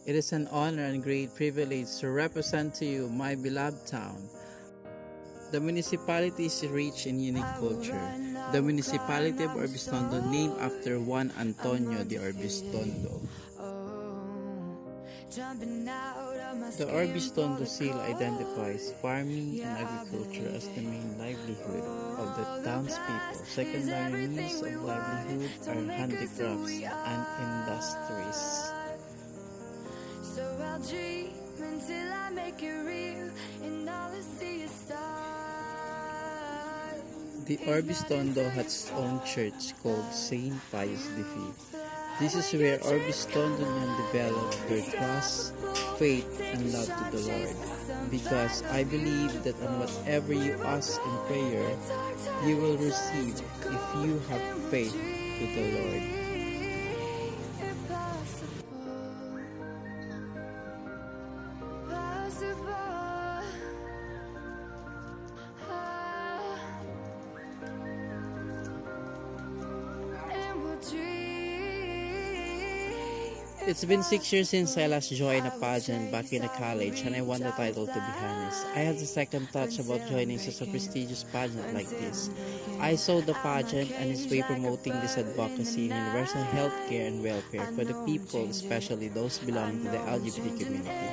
It is an honor and great privilege to represent to you my beloved town. The municipality is rich in unique culture. The municipality of Urbiztondo named after Juan Antonio de Urbiztondo. The Urbiztondo seal identifies farming and agriculture as the main livelihood of the townspeople. Secondary means of livelihood are handicrafts and industries. So I'll dream until I make it real, and all I see is stars. The Urbiztondo has its own church called Saint Pius V. This is where Urbiztondonians develop their trust, faith, and love to the Lord. Because I believe that on whatever you ask in prayer, you will receive if you have faith to the Lord. It's been 6 years since I last joined a pageant back in college, and I won the title, to be honest. I had the second touch about joining such a prestigious pageant like this. I saw the pageant and its way promoting this advocacy in universal healthcare and welfare for the people, especially those belonging to the LGBT community.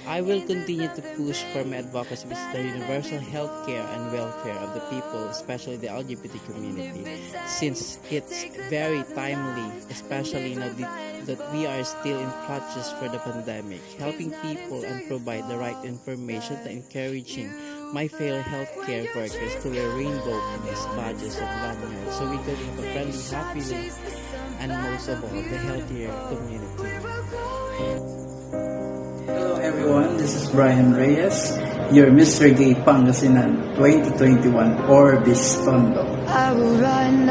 I will continue to push for my advocacy with the universal healthcare and welfare of the people, especially the LGBT community, since it's very timely, especially now that we are still in clutches for the pandemic, helping people and provide the right information and encouraging my fellow healthcare workers to wear rainbow badges of lanyards so we could have a friendly, happy life, and most of all, the healthier community. Hello everyone, this is Bryan Reyes, your Mr. Gay Pangasinan 2021 Urbiztondo. I will run